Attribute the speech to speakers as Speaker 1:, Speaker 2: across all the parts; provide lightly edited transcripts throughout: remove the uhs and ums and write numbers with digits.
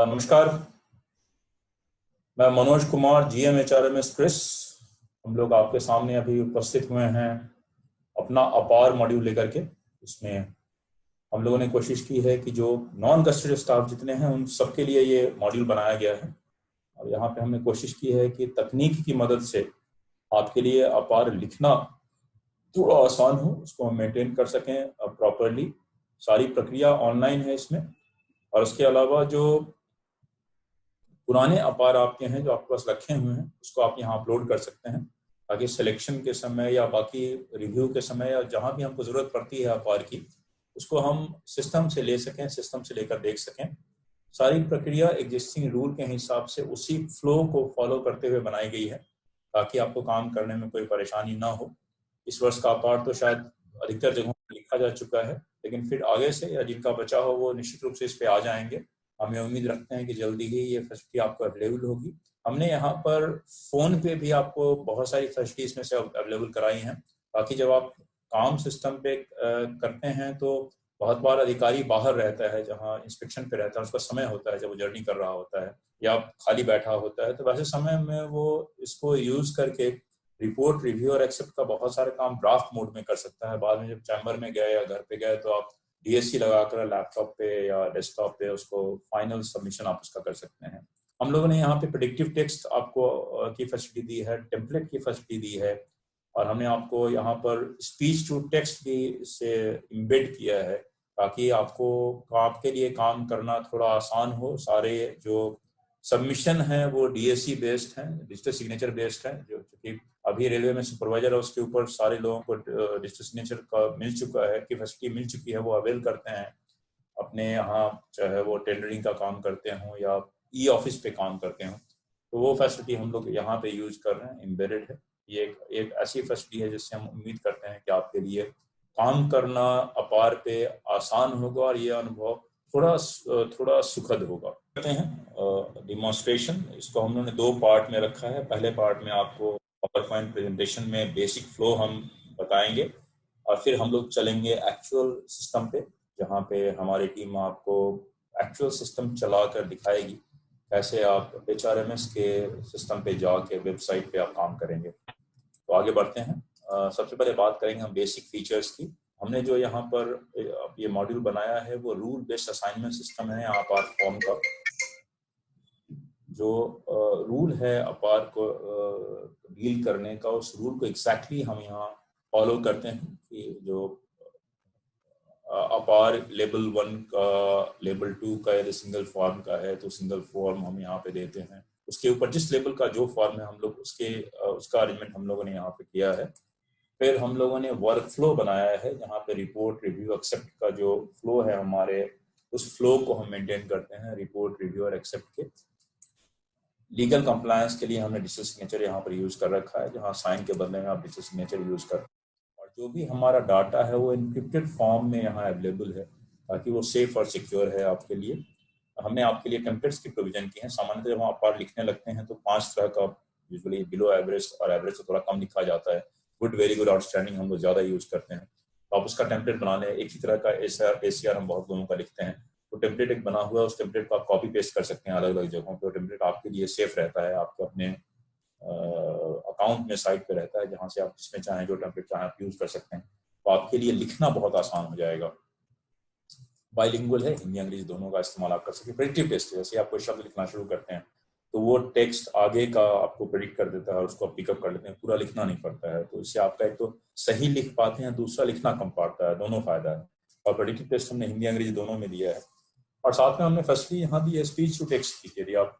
Speaker 1: नमस्कार, मैं Manoj Kumar, GM HRMS CRIS. हम लोग आपके सामने अभी उपस्थित हुए हैं अपना अपार मॉड्यूल लेकर के। इसमें हम लोगों ने कोशिश की है कि जो नॉन कस्टडी स्टाफ जितने हैं उन सबके लिए ये मॉड्यूल बनाया गया है। और यहाँ पे हमने कोशिश की है कि तकनीक की मदद से आपके लिए अपार लिखना थोड़ा आसान हो, उसको हम मेंटेन कर सकें प्रॉपरली। सारी प्रक्रिया ऑनलाइन है इसमें। और उसके अलावा जो पुराने अपार आपके हैं जो आपके पास रखे हुए हैं उसको आप यहाँ अपलोड कर सकते हैं, ताकि सिलेक्शन के समय या बाकी रिव्यू के समय या जहाँ भी हमको ज़रूरत पड़ती है अपार की, उसको हम सिस्टम से ले सकें, सिस्टम से लेकर देख सकें। सारी प्रक्रिया एग्जिस्टिंग रूल के हिसाब से उसी फ्लो को फॉलो करते हुए बनाई गई है, ताकि आपको काम करने में कोई परेशानी ना हो। इस वर्ष का अपार तो शायद अधिकतर जगहों पर लिखा जा चुका है, लेकिन फिर आगे से या जिनका बचा हो वो निश्चित रूप से इस पे आ जाएंगे। हमें उम्मीद रखते हैं कि जल्दी ही ये फैसिलिटी आपको अवेलेबल होगी। हमने यहाँ पर फ़ोन पे भी आपको बहुत सारी फैसिलिटी इसमें से अवेलेबल कराई हैं, ताकि जब आप काम सिस्टम पे करते हैं तो बहुत बार अधिकारी बाहर रहता है, जहाँ इंस्पेक्शन पे रहता है, उसका समय होता है जब वो जर्नी कर रहा होता है या खाली बैठा होता है, तो वैसे समय में वो इसको यूज़ करके रिपोर्ट, रिव्यू और एक्सेप्ट का बहुत सारे काम ड्राफ्ट मोड में कर सकता है। बाद में जब चैम्बर में गए या घर पे गए तो आप डीएससी लगाकर लैपटॉप पे या डेस्कटॉप पे उसको फाइनल सबमिशन आप उसका कर सकते हैं। हम लोगों ने यहाँ पे प्रेडिक्टिव टेक्स्ट आपको की फैसिलिटी दी है, टेम्पलेट की फैसिलिटी दी है, और हमने आपको यहाँ पर स्पीच टू टेक्स्ट भी इससे इम्बेड किया है, ताकि आपको आपके लिए काम करना थोड़ा आसान हो। सारे जो सबमिशन है वो डीएससी बेस्ड है, डिजिटल सिग्नेचर बेस्ड है, जो कि अभी रेलवे में सुपरवाइजर है उसके ऊपर सारे लोगों को डिजिटल सिग्नेचर का मिल चुका है, की फैसिलिटी मिल चुकी है, वो अवेल करते हैं अपने यहाँ, चाहे वो टेंडरिंग का काम करते हों या ई ऑफिस पे काम करते हों। तो वो फैसिलिटी हम लोग यहाँ पे यूज कर रहे हैं, एम्बेडेड है। ये एक ऐसी फैसिलिटी है जिससे हम उम्मीद करते हैं कि आपके लिए काम करना अपार पे आसान होगा और ये अनुभव थोड़ा सुखद होगा। करते हैं डिमॉन्स्ट्रेशन। इसको हम लोगों ने 2 पार्ट में रखा है। पहले पार्ट में आपको पावर पॉइंट प्रेजेंटेशन में बेसिक फ्लो हम बताएंगे, और फिर हम लोग चलेंगे एक्चुअल सिस्टम पे, जहाँ पे हमारी टीम आपको एक्चुअल सिस्टम चला कर दिखाएगी कैसे आप एचआरएमएस के सिस्टम पे जाके वेबसाइट पे आप काम करेंगे। तो आगे बढ़ते हैं। सबसे पहले बात करेंगे हम बेसिक फीचर्स की। हमने जो यहाँ पर ये मॉड्यूल बनाया है वो रूल बेस्ड असाइनमेंट सिस्टम है। अपार फॉर्म का जो रूल है अपार को डील करने का, उस रूल को एग्जैक्टली हम यहाँ फॉलो करते हैं कि जो अपार लेवल 1 का, लेवल 2 का यदि सिंगल फॉर्म का है तो सिंगल फॉर्म हम यहाँ पे देते हैं। उसके ऊपर जिस लेवल का जो फॉर्म है हम लोग उसका अरेंजमेंट हम लोगों ने यहाँ पे किया है। फिर हम लोगों ने वर्क फ्लो बनाया है, जहाँ पे रिपोर्ट, रिव्यू, एक्सेप्ट का जो फ्लो है हमारे, उस फ्लो को हम मेंटेन करते हैं रिपोर्ट, रिव्यू और एक्सेप्ट के। लीगल कंप्लायंस के लिए हमने डिजिटल सिग्नेचर यहाँ पर यूज कर रखा है, जहाँ साइन के बदले में आप डिजिटल सिग्नेचर यूज कर, और जो भी हमारा डाटा है वो एन्क्रिप्टेड फॉर्म में यहाँ अवेलेबल है, ताकि वो सेफ और सिक्योर है आपके लिए। हमने आपके लिए टेम्पलेट्स की प्रोविजन की है। सामान्यतः जब हम अपार लिखने लगते हैं तो 5 तरह का यूजुअली बिलो एवरेज और एवरेज से थोड़ा कम लिखा जाता है। गुड, वेरी गुड, आउटस्टैंडिंग हम लोग ज़्यादा यूज करते हैं। तो आप उसका टेम्पलेट बना लें। एक ही तरह का एसीआर हम बहुत लोगों का लिखते हैं, तो टेम्पलेट एक बना हुआ है, उस टेम्पलेट को आप कॉपी पेस्ट कर सकते हैं अलग अलग जगहों पर। टेम्पलेट आपके लिए सेफ रहता है, आपके अपने अकाउंट में साइट पे रहता है, जहाँ से आप जिसमें चाहें जो टेम्पलेट चाहें आप यूज कर सकते हैं। तो आपके लिए लिखना बहुत आसान हो जाएगा। बाइलिंगुअल है, हिंदी अंग्रेजी दोनों का इस्तेमाल आप कर सकते हैं। प्रेडिक्टिव टेस्ट, जैसे आप कोई शब्द लिखना शुरू करते हैं तो वो टेक्स्ट आगे का आपको प्रेडिक्ट कर देता है और उसको आप पिकअप कर लेते हैं, पूरा लिखना नहीं पड़ता है। तो इससे आपका एक तो सही लिख पाते हैं, दूसरा लिखना कम पड़ता है, दोनों फायदा है। और प्रेडिक्टिव टेस्ट हमने हिंदी अंग्रेजी दोनों में दिया है। और साथ में हमने फैसिलिटी यहाँ दी है स्पीच टू टेक्स्ट की। यदि आप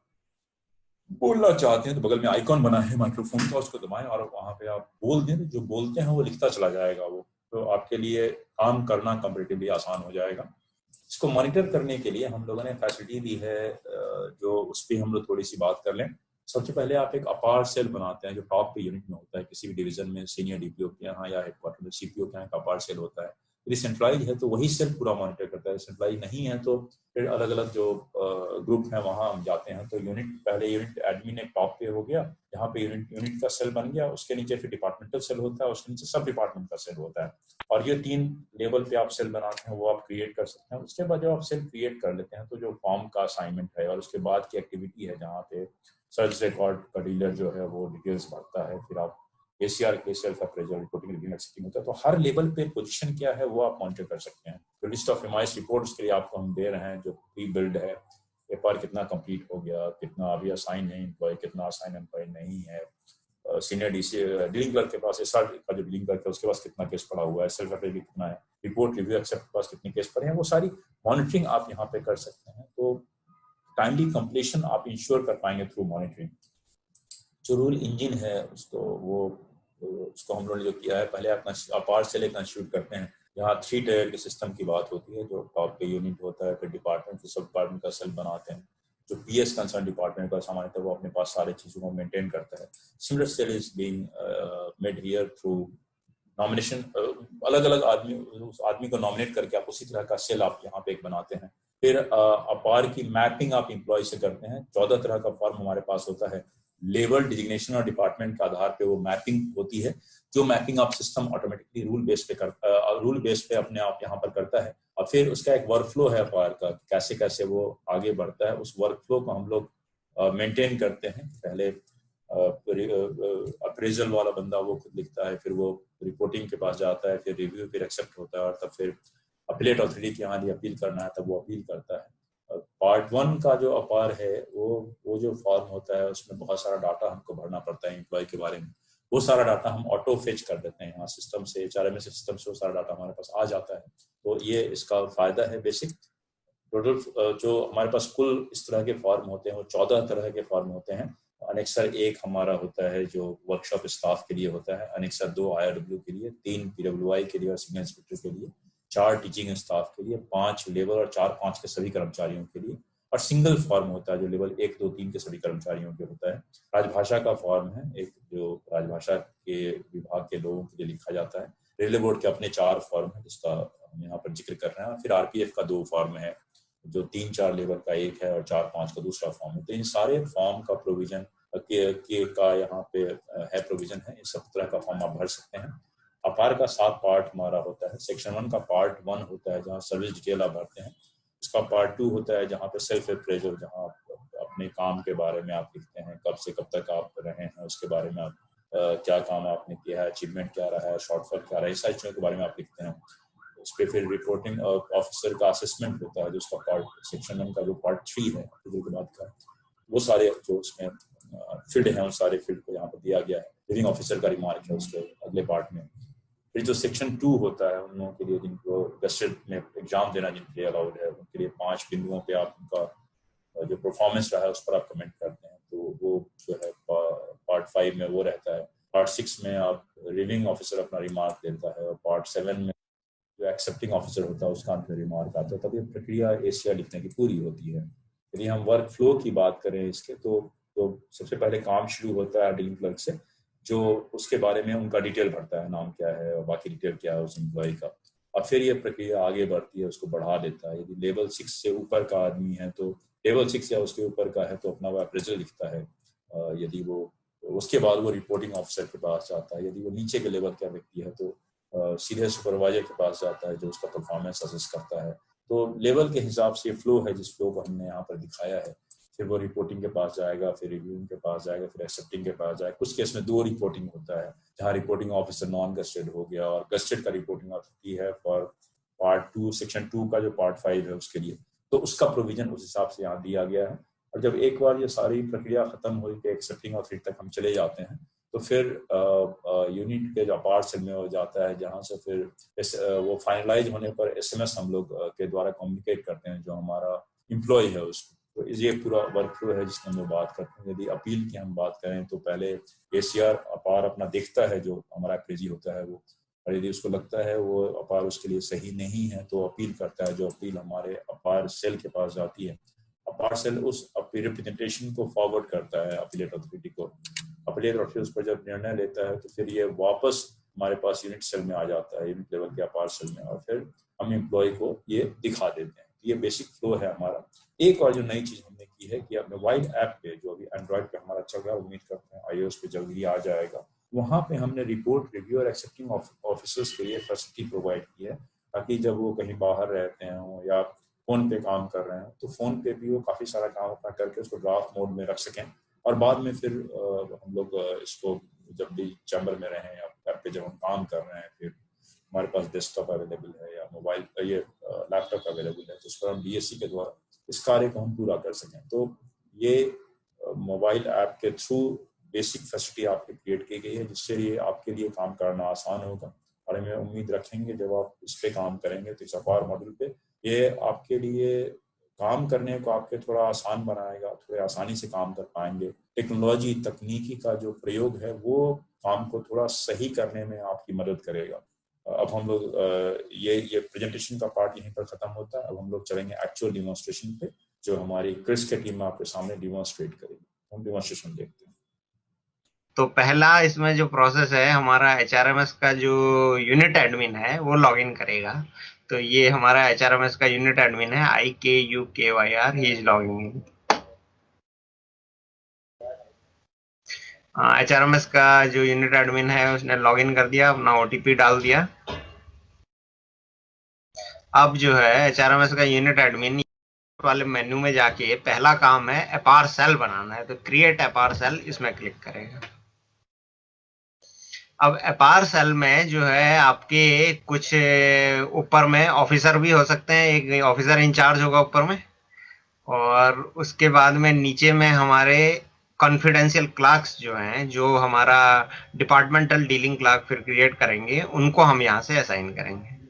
Speaker 1: बोलना चाहते हैं तो बगल में आइकॉन बना है माइक्रोफोन का, उसको दबाएं और वहां पे आप बोल दें, जो बोलते हैं वो लिखता चला जाएगा वो। तो आपके लिए काम करना कंपैरेटिवली आसान हो जाएगा। इसको मॉनिटर करने के लिए हम लोगों ने फैसिलिटी दी है, जो उस पर हम लोग थोड़ी सी बात कर लें। सबसे पहले आप एक अपार सेल बनाते हैं जो टॉप पे यूनिट में होता है, किसी भी डिवीजन में सीनियर डीपीओ के यहाँ या हेडक्वार्टर में सीपीओ के यहाँ एक अपार सेल होता है। यदि सेंट्रलाइज है तो वही सेल पूरा मॉनिटर करता है, सेंट्रलाइज नहीं है तो फिर अलग अलग जो ग्रुप है वहाँ हम जाते हैं। तो यूनिट, पहले यूनिट एडमिन एक टॉप पे हो गया, यहाँ पे यूनिट का सेल बन गया, उसके नीचे फिर डिपार्टमेंटल सेल होता है, उसके नीचे सब डिपार्टमेंट का सेल होता है, और ये 3 लेवल पे आप सेल बनाते हैं वो आप क्रिएट कर सकते हैं। उसके बाद जब आप सेल क्रिएट कर लेते हैं तो जो फॉर्म का असाइनमेंट है और उसके बाद की एक्टिविटी है जहाँ पे सर्च रिकॉर्ड का डीलर जो है वो डिटेल्स भरता है, फिर आप ACR के self appraisal reporting review accepting होता है, तो हर लेवल पे पोजीशन क्या है वो आप मॉनिटर कर सकते हैं। तो लिस्ट ऑफ एमआईएस रिपोर्ट्स के लिए आपको हम दे रहे हैं जो प्री बिल्ड है, पेपर कितना कंप्लीट हो गया, कितना अभी असाइन है एम्प्लॉय, कितना असाइन एम्प्लॉय नहीं है, सीनियर डीसी डीलिंग क्लर्क के पास, SR का जो डीलिंग क्लर्क है उसके पास कितना केस पड़ा हुआ है, सेल्फ अप्रेजल कितना है, रिपोर्ट रिव्यू एक्सेप्ट के पास कितने केस पड़े हैं, वो सारी मॉनिटरिंग आप यहाँ पे कर सकते हैं। तो टाइमली कंप्लीशन आप इंश्योर कर पाएंगे थ्रू मॉनिटरिंग। जो रूल इंजन है उसको हम लोगों ने जो किया है, पहले अपना अपार सेल एक कंस्टिट्यूट करते हैं, यहाँ 3 टायर के सिस्टम की बात होती है, जो टॉप पे यूनिट होता है, फिर डिपार्टमेंट, फिर सब डिपार्टमेंट का सेल बनाते हैं। जो PS कंसर्न डिपार्टमेंट का सामान है वो अपने पास सारे चीज़ों को मेंटेन करता है। Similar cell is being made here through nomination, अलग अलग आदमी, उस आदमी को नॉमिनेट करके आप उसी तरह का सेल आप यहाँ पे एक बनाते हैं। फिर अपार की मैपिंग आप एम्प्लॉय से करते हैं, 14 तरह का फॉर्म हमारे पास होता है, लेवल, डिजिग्नेशन और डिपार्टमेंट के आधार पे वो मैपिंग होती है, जो मैपिंग आप सिस्टम ऑटोमेटिकली रूल बेस पे अपने आप यहाँ पर करता है। और फिर उसका एक वर्क फ्लो है अपार का, कैसे कैसे वो आगे बढ़ता है, उस वर्क फ्लो को हम लोग मेंटेन करते हैं। पहले अप्रेजल वाला बंदा वो खुद लिखता है, फिर वो रिपोर्टिंग के पास जाता है, फिर रिव्यू, फिर एक्सेप्ट होता है, और तब फिर अपीलेट अथॉरिटी के यहाँ अपील करना है तब वो अपील करता है। पार्ट 1 का जो अपार है वो जो फॉर्म होता है उसमें बहुत सारा डाटा हमको भरना पड़ता है एम्प्लॉय के बारे में, वो सारा डाटा हम ऑटो फेच कर देते हैं यहाँ सिस्टम से, HRMS सिस्टम से वो सारा डाटा हमारे पास आ जाता है। तो ये इसका फायदा है। बेसिक टोटल जो हमारे पास कुल इस तरह के फॉर्म होते हैं वो 14 तरह के फॉर्म होते हैं। अनेक्सर 1 हमारा होता है जो वर्कशॉप स्टाफ के लिए होता है, अनेक्सर 2 IRW के लिए, 3 PWI के लिए और सिग्नल इंस्पेक्टर के लिए, 4 टीचिंग स्टाफ के लिए, 5 लेबर और 4-5 के सभी कर्मचारियों के लिए, और सिंगल फॉर्म होता है जो लेवल 1, 2, 3 के सभी कर्मचारियों के होता है। राजभाषा का फॉर्म है एक, जो राजभाषा के विभाग के लोगों के लिए लिखा जाता है। रेलवे बोर्ड के अपने 4 फॉर्म है जिसका हम यहाँ पर जिक्र कर रहे हैं। फिर RPF का 2 फॉर्म है, जो 3-4 लेवल का एक है और 4-5 का दूसरा फॉर्म है। तो इन सारे फॉर्म का प्रोविजन का यहाँ पे है, प्रोविजन है, इन सब तरह का फॉर्म आप भर सकते हैं। अपार का 7 पार्ट हमारा होता है। सेक्शन 1 का पार्ट 1 होता है जहाँ सर्विस डिटेल आप भरते हैं। उसका पार्ट 2 होता है जहाँ पे सेल्फ अप्रेजल, जहाँ अपने काम के बारे में आप लिखते हैं, कब से कब तक आप रहे हैं, उसके बारे में आप क्या काम आपने किया है, अचीवमेंट क्या रहा है, शॉर्टफॉल क्या रहा है, इस सारी चीज़ों के बारे में आप लिखते हैं। उस पर फिर रिपोर्टिंग ऑफिसर का असेसमेंट होता है, जो उसका पार्ट सेक्शन 1 का जो पार्ट 3 है के बाद का, वो सारे जो उसमें फील्ड हैं उन सारे फील्ड को यहाँ पर दिया गया है। लिविंग ऑफिसर का रिमार्क है उसके अगले पार्ट में। फिर जो सेक्शन 2 होता है उन लोगों के लिए जिनको गस्टेड में एग्जाम देना जिनके लिए अलाउड है, उनके लिए 5 बिंदुओं पे आप उनका जो परफॉर्मेंस रहा है उस पर आप कमेंट करते हैं, तो वो जो है पार्ट 5 में वो रहता है। पार्ट 6 में आप लिविंग ऑफिसर अपना रिमार्क देता है, और पार्ट 7 में जो एक्सेप्टिंग ऑफिसर होता है उसका अंत में रिमार्क आता है। तब ये प्रक्रिया ACR लिखने की पूरी होती है। यदि हम वर्क फ्लो की बात करें इसके, तो सबसे पहले काम शुरू होता है डीलिंग क्लर्क से, जो उसके बारे में उनका डिटेल भरता है, नाम क्या है और बाकी डिटेल क्या है उस एम्प्लॉय का, और फिर ये प्रक्रिया आगे बढ़ती है, उसको बढ़ा देता है। यदि लेवल 6 से ऊपर का आदमी है तो लेवल 6 या उसके ऊपर का है तो अपना वो अप्रेजल लिखता है। यदि वो उसके बाद वो रिपोर्टिंग ऑफिसर के पास जाता है। यदि वो नीचे के लेवल का व्यक्ति है तो सीधे सुपरवाइजर के पास जाता है जो उसका परफॉर्मेंस असेस करता है। तो लेवल के हिसाब से फ्लो है जिस फ्लो को हमने यहाँ पर दिखाया है। फिर वो रिपोर्टिंग के पास जाएगा, फिर रिव्यूइंग के पास जाएगा, फिर एक्सेप्टिंग के पास जाएगा। कुछ केस में 2 रिपोर्टिंग होता है, जहाँ रिपोर्टिंग ऑफिसर नॉन गस्टेड हो गया और गस्टेड का रिपोर्टिंग अथॉरिटी है फॉर पार्ट 2 सेक्शन 2 का जो पार्ट 5 है उसके लिए। तो उसका प्रोविजन उस हिसाब से यहाँ दिया गया है। और जब एक बार ये सारी प्रक्रिया खत्म हुई कि एक्सेप्टिंग अथॉरिटी तक हम चले जाते हैं, तो फिर यूनिट के जो अपार सेल में हो जाता है, जहाँ से फिर वो फाइनलाइज होने पर SMS हम लोग के द्वारा कम्युनिकेट करते हैं जो हमारा एम्प्लॉय है उसको। तो ये पूरा वर्क फ्लो है जिसकी हम लोग बात करते हैं। यदि अपील की हम बात करें तो पहले ACR अपार अपना देखता है जो हमारा क्रेजी होता है वो, और यदि उसको लगता है वो अपार उसके लिए सही नहीं है तो अपील करता है, जो अपील हमारे अपार सेल के पास जाती है। अपार सेल उस रिप्रेजेंटेशन को फॉरवर्ड करता है अपीलेट अथॉरिटी को। अपीलेट अथॉरिटी उस पर जब निर्णय लेता है तो फिर ये वापस हमारे पास यूनिट सेल में आ जाता है, यूनिट लेवल के अपार सेल में, और फिर हम एम्प्लॉय को ये दिखा देते हैं। ये बेसिक फ्लो है हमारा। एक और जो नई चीज हमने की है कि अब मोबाइल ऐप पे, जो अभी एंड्रॉइड पे हमारा चल रहा है, उम्मीद करते हैं iOS पे जल्द ही आ जाएगा, वहाँ पे हमने रिपोर्ट, रिव्यू और एक्सेप्टिंग ऑफिसर्स के लिए फैसिलिटी प्रोवाइड की है, ताकि जब वो कहीं बाहर रहते हैं या फोन पे काम कर रहे हैं तो फोन पे भी वो काफी सारा काम अपना करके उसको ड्राफ्ट मोड में रख सकें, और बाद में फिर हम लोग इसको जब भी चैम्बर में रहें या घर पे जब हम काम कर रहे हैं, फिर हमारे पास डेस्कटॉप अवेलेबल है या मोबाइल ये लैपटॉप अवेलेबल है, तो उस पर हम DSC के द्वारा इस कार्य को हम पूरा कर सकें। तो ये मोबाइल ऐप के थ्रू बेसिक फैसिलिटी आपकी क्रिएट की गई है, जिससे ये आपके लिए काम करना आसान होगा। और हमें उम्मीद रखेंगे जब आप इस पे काम करेंगे तो इस अपार मॉडल पे ये आपके लिए काम करने को आपके थोड़ा आसान बनाएगा, थोड़े आसानी से काम कर पाएंगे। टेक्नोलॉजी, तकनीकी का जो प्रयोग है वो काम को थोड़ा सही करने में आपकी मदद करेगा। अब हम लोग ये प्रेजेंटेशन का पार्ट यहीं पर खत्म होता है। अब हम लोग चलेंगे एक्चुअल डिमॉन्स्ट्रेशन पे, जो हमारी क्रिस के टीम में आपके सामने डिमॉन्स्ट्रेट करेगी। हम डिमॉन्स्ट्रेशन देखते हैं।
Speaker 2: तो पहला इसमें जो प्रोसेस है, हमारा HRMS का जो यूनिट एडमिन है वो लॉगिन करेगा। तो ये हमारा HRMS का यूनिट एडमिन है, IKUKYR, he is logging in. HRMS का जो यूनिट एडमिन है उसने लॉगिन कर दिया, अपना OTP डाल दिया। अब जो है HRMS का यूनिट एडमिन वाले मेन्यू में जाके पहला काम है अपार सेल बनाना है, तो क्रिएट अपार सेल इसमें क्लिक करेगा। अब अपार सेल में जो है आपके कुछ ऊपर में ऑफिसर भी हो सकते हैं, एक ऑफिसर इंचार्ज होगा ऊपर में, और उसके बाद में नीचे में हमारे कॉन्फिडेंशियल क्लर्क्स जो हैं, जो हमारा डिपार्टमेंटल डीलिंग क्लर्क फिर क्रिएट करेंगे, उनको हम यहाँ से असाइन करेंगे।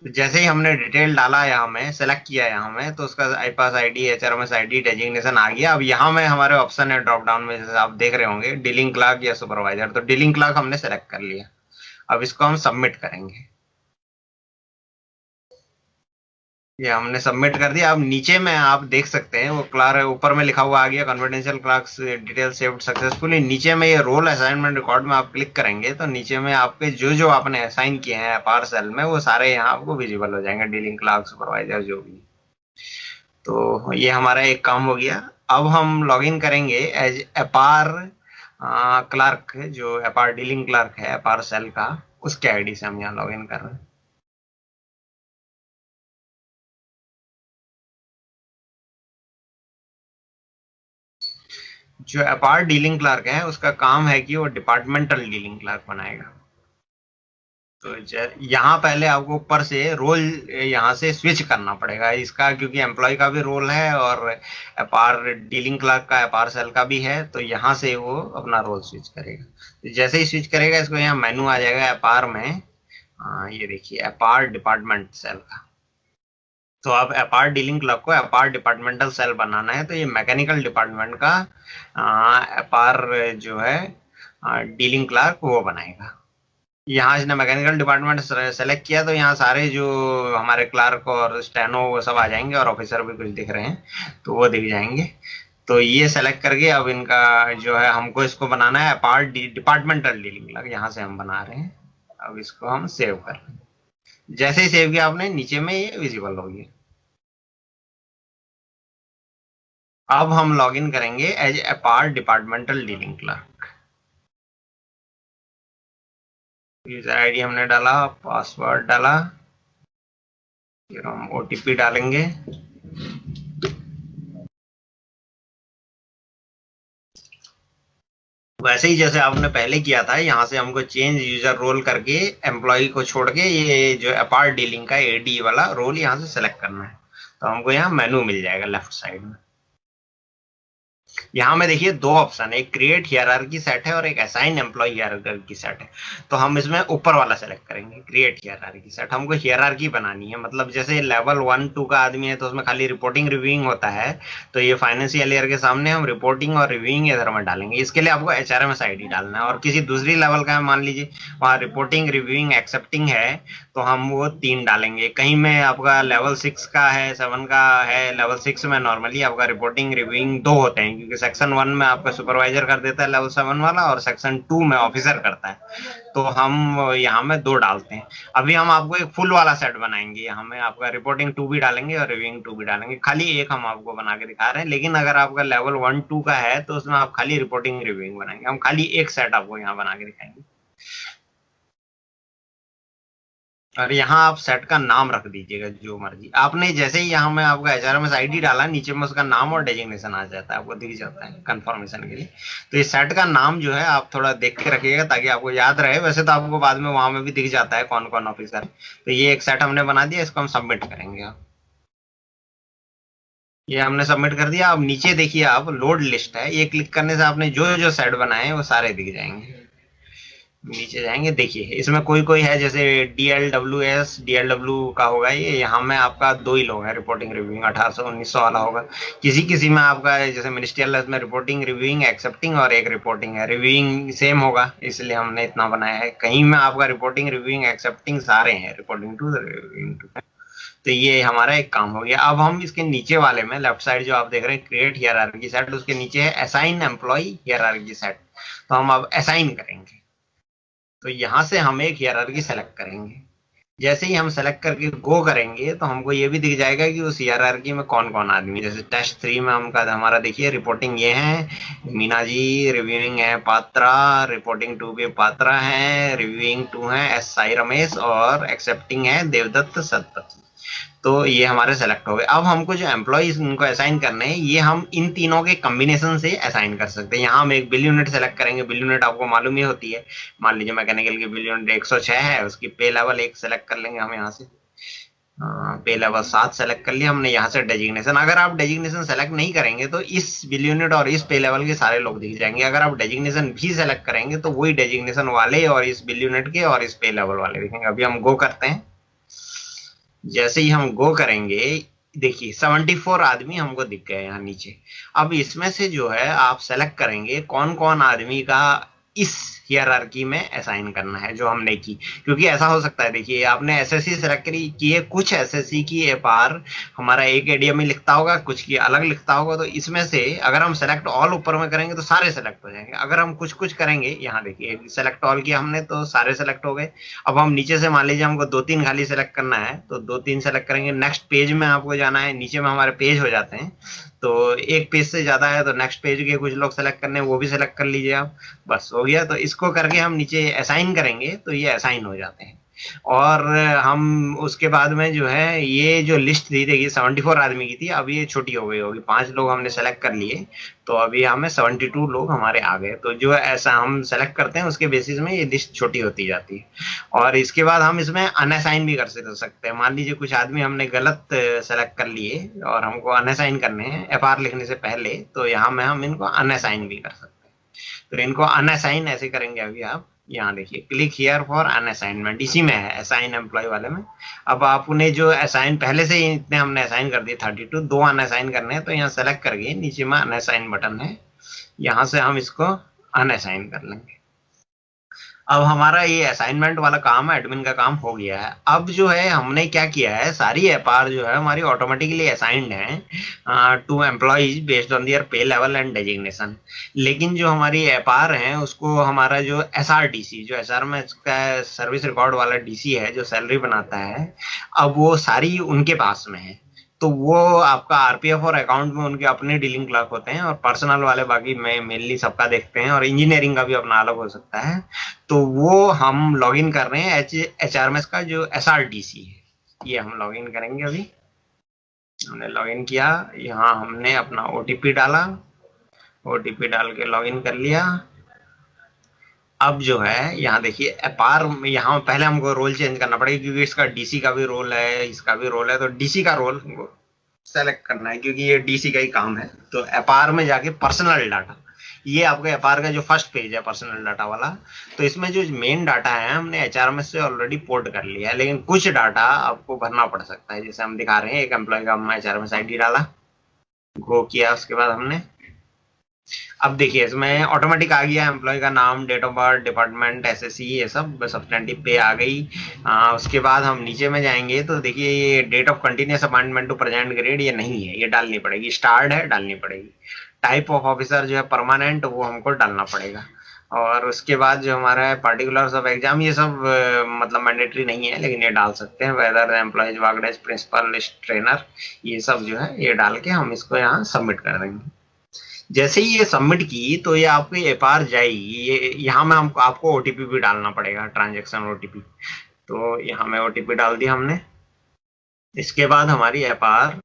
Speaker 2: जैसे ही हमने डिटेल डाला यहाँ में, सेलेक्ट किया यहाँ में, तो उसका आईपास आईडी, HRMS आईडी, डेजिग्नेशन आ गया। अब यहाँ में हमारे ऑप्शन है ड्रॉप डाउन में, जैसे आप देख रहे होंगे, डीलिंग क्लर्क या सुपरवाइजर। तो डीलिंग क्लर्क हमने सेलेक्ट कर लिया। अब इसको हम सबमिट करेंगे। ये हमने सबमिट कर दिया। अब नीचे में आप देख सकते हैं वो क्लार्क ऊपर में लिखा हुआ आ गया, confidential clerks detail saved successfully. नीचे में ये रोल असाइनमेंट रिकॉर्ड में आप क्लिक करेंगे तो नीचे में आपके जो जो आपने असाइन किए हैं अपार सेल में, वो सारे यहाँ आपको विजिबल हो जाएंगे, डीलिंग क्लर्क, सुपरवाइजर, जो भी। तो ये हमारा एक काम हो गया। अब हम लॉगिन करेंगे एज अपार क्लर्क, जो अपार डीलिंग क्लर्क है अपार सेल का, उसके आईडी से हम यहाँ लॉगिन कर रहे हैं। जो अपार डीलिंग क्लर्क है उसका काम है कि वो डिपार्टमेंटल डीलिंग क्लर्क बनाएगा। तो यहाँ पहले आपको ऊपर से रोल यहाँ से स्विच करना पड़ेगा इसका, क्योंकि एम्प्लॉय का भी रोल है और अपार डीलिंग क्लर्क का, अपार सेल का भी है। तो यहाँ से वो अपना रोल स्विच करेगा। तो जैसे ही स्विच करेगा, इसको यहाँ मेनू आ जाएगा अपार में। ये देखिए अपार डिपार्टमेंट सेल का। तो अब अपार डीलिंग क्लर्क को अपार डिपार्टमेंटल सेल बनाना है, तो ये मैकेनिकल डिपार्टमेंट का अपार जो है डीलिंग क्लर्क वो बनाएगा। यहाँ इसने मैकेनिकल डिपार्टमेंट सेलेक्ट किया, तो यहाँ सारे जो हमारे क्लर्क और स्टेनो वो सब आ जाएंगे, और ऑफिसर भी कुछ दिख रहे हैं तो वो दिख जाएंगे। तो ये सेलेक्ट करके अब इनका जो है हमको इसको बनाना है अपार डिपार्टमेंटल डीलिंग क्लर्क, यहाँ से हम बना रहे हैं। अब इसको हम सेव कर रहे हैं। जैसे ही सेव किया आपने, नीचे में ये विजिबल हो गया। अब हम लॉगिन करेंगे एज अपार departmental dealing clerk. User ID हमने डाला, पासवर्ड डाला, फिर हम OTP डालेंगे। वैसे ही जैसे आपने पहले किया था, यहाँ से हमको चेंज यूजर रोल करके एम्प्लॉय को छोड़ के ये जो अपार डीलिंग का AD वाला रोल यहाँ से सेलेक्ट करना है। तो हमको यहाँ मेनू मिल जाएगा लेफ्ट साइड में। यहाँ में देखिए दो ऑप्शन है, एक क्रिएट हियरार्की सेट है और एक असाइन एम्प्लॉय हियरार्की सेट है। तो हम इसमें ऊपर वाला सेलेक्ट करेंगे, क्रिएट हियरार्की सेट। हमको हियरार्की बनानी है, मतलब जैसे लेवल 1 2 का आदमी है तो उसमें खाली रिपोर्टिंग रिव्यूइंग होता है, तो ये फाइनेंशियल ईयर के सामने हम रिपोर्टिंग और रिव्यूइंग इधर में डालेंगे। इसके लिए आपको HRMS आईडी डालना है, और किसी दूसरी लेवल का है, मान लीजिए वहाँ रिपोर्टिंग, रिव्यूइंग, एक्सेप्टिंग है, तो हम वो 3 डालेंगे। कहीं में आपका लेवल 6 का है, 7 का है, लेवल 6 में नॉर्मली आपका रिपोर्टिंग रिव्यूइंग 2 होते हैं, क्योंकि क्योंकि सेक्शन 1 में आपका सुपरवाइजर कर देता है लेवल 7 वाला, और सेक्शन 2 में ऑफिसर करता है। तो हम यहाँ में 2 डालते हैं। अभी हम आपको एक फुल वाला सेट बनाएंगे, यहाँ में आपका रिपोर्टिंग 2 भी डालेंगे और रिव्यूइंग 2 भी डालेंगे। खाली एक हम आपको बना के दिखा रहे हैं, लेकिन अगर आपका लेवल 1-2 का है तो उसमें आप खाली रिपोर्टिंग रिव्यूइंग बनाएंगे। हम खाली एक सेट आपको यहाँ बना के दिखाएंगे। और यहाँ आप सेट का नाम रख दीजिएगा जो मर्जी। आपने जैसे ही यहाँ में आपका HRMS ID डाला, नीचे में उसका नाम और डेजिग्नेशन आ जाता है, आपको दिख जाता है कंफर्मेशन के लिए। तो इस सेट का नाम जो है आप थोड़ा देख के रखिएगा ताकि आपको याद रहे। वैसे तो आपको बाद में वहां में भी दिख जाता है कौन कौन ऑफिसर है। तो ये एक सेट हमने बना दिया, इसको हम सबमिट करेंगे। आप ये हमने सबमिट कर दिया। अब नीचे देखिए आप लोड लिस्ट है, ये क्लिक करने से आपने जो जो सेट बनाए हैं वो सारे दिख जाएंगे। नीचे जाएंगे, देखिए इसमें कोई कोई है जैसे DLWS DLW का होगा ये। यहाँ में आपका 2 ही लोग हैं रिपोर्टिंग रिव्यूइंग, 1800-1900 वाला होगा। किसी किसी में आपका जैसे मिनिस्ट्रियल में रिपोर्टिंग रिव्यूइंग एक्सेप्टिंग और एक रिपोर्टिंग है। रिव्यूइंग सेम होगा इसलिए हमने इतना बनाया है। कहीं में आपका रिपोर्टिंग रिव्यूइंग एक्सेप्टिंग सारे हैं, रिपोर्टिंग टू रिव्यूइंग टू। तो ये हमारा एक काम हो गया। अब हम इसके नीचे वाले में लेफ्ट साइड जो आप देख रहे हैं क्रिएट हियरार्की सेट, उसके नीचे है असाइन एम्प्लॉय हियरार्की सेट। तो हम अब असाइन करेंगे। तो यहाँ से हम एक हियरार्की सेलेक्ट करेंगे। जैसे ही हम सेलेक्ट करके गो करेंगे तो हमको ये भी दिख जाएगा कि उस हियरार्की में कौन कौन आदमी। जैसे टेस्ट 3 में हमारा देखिए रिपोर्टिंग ये है मीना जी, रिव्यूइंग है पात्रा, रिपोर्टिंग 2 भी पात्रा है, रिव्यूइंग 2 है SI रमेश और एक्सेप्टिंग है देवदत्त सतपथी। तो ये हमारे सेलेक्ट हो गए। अब हमको जो एम्प्लॉइज इनको असाइन करने हैं ये हम इन तीनों के कॉम्बिनेशन से असाइन कर सकते हैं। यहाँ हम एक बिल यूनिट सेलेक्ट करेंगे। बिल यूनिट आपको मालूम ही होती है। मान लीजिए मैकेनिकल की बिल यूनिट 106 है, उसकी पे लेवल 1 सेलेक्ट कर लेंगे हम यहाँ से। पे लेवल 7 सेलेक्ट कर लिया हमने। यहाँ से डेजिग्नेशन, अगर आप डेजिग्नेशन सेलेक्ट नहीं करेंगे तो इस बिल यूनिट और इस पे लेवल के सारे लोग दिख जाएंगे। अगर आप डेजिग्नेशन भी सेलेक्ट करेंगे तो वही डेजिग्नेशन वाले और इस बिल यूनिट के और इस पे लेवल वाले दिखेंगे। अभी हम गो करते हैं। जैसे ही हम गो करेंगे देखिए 74 आदमी हमको दिख गए यहाँ नीचे। अब इसमें से जो है आप सेलेक्ट करेंगे कौन कौन आदमी का इस हियरार्की में असाइन करना है जो हमने की। क्योंकि ऐसा हो सकता है, देखिए आपने एसएससी सेलेक्ट की है, कुछ एसएससी की एफआर हमारा एक एडीएम में लिखता होगा, कुछ की अलग लिखता होगा। तो इसमें से अगर हम सेलेक्ट ऑल ऊपर में करेंगे तो सारे सेलेक्ट हो जाएंगे। अगर हम कुछ कुछ करेंगे, यहाँ देखिए सेलेक्ट ऑल किया हमने तो सारे सेलेक्ट हो गए। अब हम नीचे से मान लीजिए हमको 2-3 खाली सेलेक्ट करना है तो 2-3 सेलेक्ट करेंगे। नेक्स्ट पेज में आपको जाना है, नीचे में हमारे पेज हो जाते हैं। तो एक पेज से ज्यादा है तो नेक्स्ट पेज के कुछ लोग सेलेक्ट करने हैं, वो भी सेलेक्ट कर लीजिए आप। बस हो गया। तो इसको करके हम नीचे असाइन करेंगे तो ये असाइन हो जाते हैं। और हम उसके बाद में जो है ये जो लिस्ट थी देखिए 74 आदमी की थी, अब ये छोटी हो गई होगी। 5 लोग हमने सेलेक्ट कर लिए तो अभी हमें 72 लोग हमारे आ गए। तो जो ऐसा हम सेलेक्ट करते हैं उसके बेसिस में ये लिस्ट छोटी होती जाती है। और इसके बाद हम इसमें अनअसाइन भी कर सकते हैं। मान लीजिए कुछ आदमी हमने गलत सेलेक्ट कर लिए और हमको अनअसाइन करने हैं एफआर लिखने से पहले, तो यहाँ में हम इनको अनअसाइन भी कर सकते हैं। तो इनको अनअसाइन ऐसे करेंगे। अभी आप यहाँ देखिए क्लिक हियर फॉर अनअसाइनमेंट, इसी में है असाइन एम्प्लॉय वाले में। अब आपने जो असाइन पहले से ही इतने हमने असाइन कर दिए 32, 2 अनअसाइन करने हैं तो यहाँ सेलेक्ट करके नीचे में अनअसाइन बटन है, यहाँ से हम इसको अनअसाइन कर लेंगे। अब हमारा ये असाइनमेंट वाला काम एडमिन का काम हो गया है। अब जो है हमने क्या किया है, सारी एफआर जो है हमारी ऑटोमेटिकली असाइंड है to employees based on their pay level and designation. लेकिन जो हमारी एफआर है उसको हमारा जो एसआरडीसी, जो एसआर में इसका सर्विस रिकॉर्ड वाला डीसी है जो सैलरी बनाता है, अब वो सारी उनके पास में है। तो वो आपका आरपीएफ और अकाउंट में उनके अपने डीलिंग क्लर्क होते हैं और पर्सनल वाले बाकी में मेनली सबका देखते हैं, और इंजीनियरिंग का भी अपना अलग हो सकता है। तो वो हम लॉगिन कर रहे हैं एचआरएमएस का जो एसआरडीसी है, ये हम लॉगिन करेंगे। अभी हमने लॉगिन किया, यहाँ हमने अपना ओटीपी डाला, ओटीपी डाल के लॉगिन कर लिया। अब जो है यहाँ देखिए एपार, यहाँ पहले हमको रोल चेंज करना पड़ेगा क्योंकि इसका डीसी का भी रोल है, इसका भी रोल है। तो डीसी का रोल हमको सेलेक्ट करना है क्योंकि ये डीसी का ही काम है। तो एपार में जाके पर्सनल डाटा, ये आपका एपार का जो फर्स्ट पेज है पर्सनल डाटा वाला, तो इसमें जो मेन डाटा है हमने एचआरएमएस से ऑलरेडी पोर्ट कर लिया है, लेकिन कुछ डाटा आपको भरना पड़ सकता है। जैसे हम दिखा रहे हैं, एक एम्प्लॉय का हमने एचआरएमएस आईडी डाला, गो किया, उसके बाद हमने अब देखिए इसमें ऑटोमेटिक आ गया एम्प्लॉय का नाम, date of birth, department, SSC, ये सब सब्सटेंटिव पे आ गई। उसके बाद हम नीचे में जाएंगे तो देखिए ये date of continuous appointment to present grade ये नहीं है, ये डालनी पड़ेगी। स्टार्ट है, डालनी पड़ेगी। टाइप ऑफ ऑफिसर जो है परमानेंट, वो हमको डालना पड़ेगा। और उसके बाद जो हमारा है पार्टिकुलर्स ऑफ एग्जाम, ये सब मतलब मैंडेटरी नहीं है, लेकिन ये डाल सकते हैं। Whether employees work principal trainer, ये सब जो है ये डाल के हम इसको यहाँ सबमिट कर देंगे। जैसे ही ये सबमिट की तो ये आपकी एफआर जाएगी। ये यहाँ में हमको आपको ओटीपी भी डालना पड़ेगा, ट्रांजेक्शन ओटीपी। तो यहाँ में ओटीपी डाल दिया हमने। इसके बाद हमारी एफआर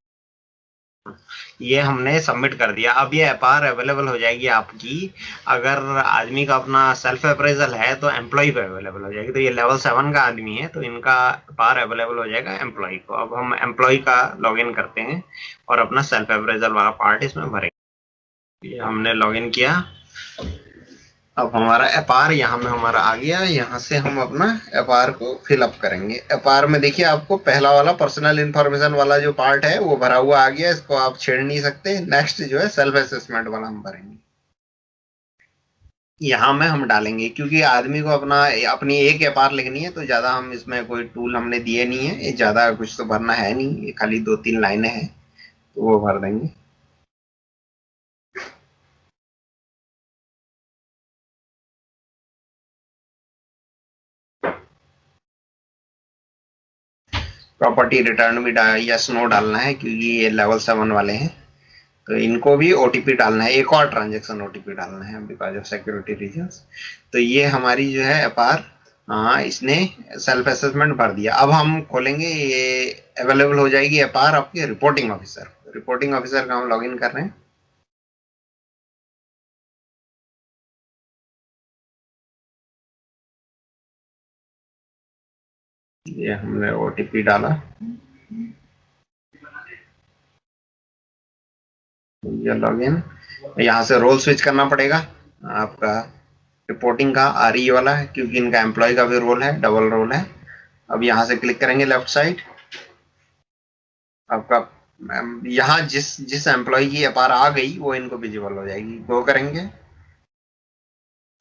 Speaker 2: ये हमने सबमिट कर दिया। अब ये एफआर अवेलेबल हो जाएगी आपकी। अगर आदमी का अपना सेल्फ अप्रेजल है तो एम्प्लॉय पे अवेलेबल हो जाएगी। तो ये लेवल 7 का आदमी है तो इनका एफआर अवेलेबल हो जाएगा एम्प्लॉय को। अब हम एम्प्लॉय का लॉगिन करते हैं और अपना सेल्फ अप्रेजल वाला पार्ट इसमें भरेंगे। ये हमने लॉगिन किया। अब हमारा एफआर यहाँ में हमारा आ गया। यहाँ से हम अपना एफआर को फिलअप करेंगे। एफआर में देखिए आपको पहला वाला पर्सनल इंफॉर्मेशन वाला जो पार्ट है वो भरा हुआ आ गया, इसको आप छेड़ नहीं सकते। नेक्स्ट जो है सेल्फ असेसमेंट वाला हम भरेंगे। यहाँ में हम डालेंगे क्योंकि आदमी को अपनी एक एफआर लिखनी है, तो ज्यादा हम इसमें कोई टूल हमने दिए नहीं है, ये ज्यादा कुछ तो भरना है नहीं, ये खाली 2-3 लाइनें हैं तो वो भर देंगे। प्रॉपर्टी रिटर्न भी यस नो डालना है क्योंकि ये लेवल 7 वाले हैं, तो इनको भी ओटीपी डालना है। एक और ट्रांजैक्शन ओटीपी डालना है बिकॉज ऑफ सिक्योरिटी रीजंस। तो ये हमारी जो है एफआर, हाँ इसने सेल्फ असेसमेंट भर दिया। अब हम खोलेंगे, ये अवेलेबल हो जाएगी एफआर आपके रिपोर्टिंग ऑफिसर। रिपोर्टिंग ऑफिसर का हम लॉगिन कर रहे हैं। ये हमने ओटीपी डाला, ये लॉगिन। यहाँ से रोल स्विच करना पड़ेगा आपका रिपोर्टिंग का, आरई वाला है क्योंकि इनका एम्प्लॉय का भी रोल है, डबल रोल है। अब यहाँ से क्लिक करेंगे लेफ्ट साइड, आपका यहाँ जिस एम्प्लॉय की एफआर आ गई वो इनको विजिबल हो जाएगी। गो करेंगे,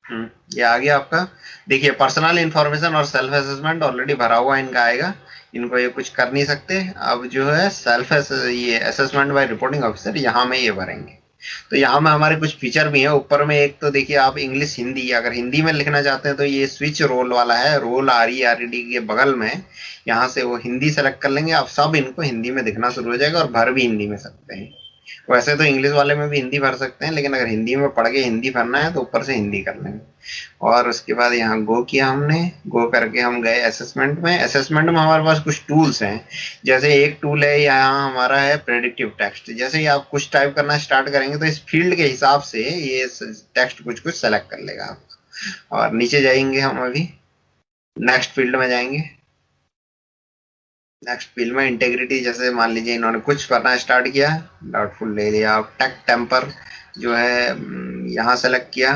Speaker 2: ये आ गया आपका। देखिए पर्सनल इंफॉर्मेशन और सेल्फ असेसमेंट ऑलरेडी भरा हुआ इनका आएगा, इनको ये कुछ कर नहीं सकते। अब जो है ये असेसमेंट बाय रिपोर्टिंग ऑफिसर, यहाँ में ये भरेंगे। तो यहाँ में हमारे कुछ फीचर भी है ऊपर में। एक तो देखिए आप इंग्लिश हिंदी, अगर हिंदी में लिखना चाहते हैं तो ये स्विच रोल वाला है, रोल RE/RED के बगल में, यहाँ से वो हिंदी सेलेक्ट कर लेंगे। आप सब इनको हिंदी में दिखना शुरू हो जाएगा और भर भी हिंदी में सकते हैं। वैसे तो इंग्लिश वाले में भी हिंदी भर सकते हैं, लेकिन अगर हिंदी में पढ़ के हिंदी भरना है तो ऊपर से हिंदी कर लेंगे। और उसके बाद यहाँ गो किया हमने। गो करके हम गए असेसमेंट में। असेसमेंट में हमारे पास कुछ टूल्स हैं। जैसे एक टूल है यहाँ हमारा है प्रेडिक्टिव टेक्स्ट। जैसे ही आप कुछ टाइप करना स्टार्ट करेंगे तो इस फील्ड के हिसाब से ये टेक्स्ट कुछ कुछ सेलेक्ट कर लेगा आपको। और नीचे जाएंगे हम, अभी नेक्स्ट फील्ड में जाएंगे। नेक्स्ट फील्ड में इंटेग्रिटी, जैसे मान लीजिए इन्होंने कुछ करना स्टार्ट किया, डाउटफुल ले लिया। टेक टेम्पर जो है यहाँ सेलेक्ट किया,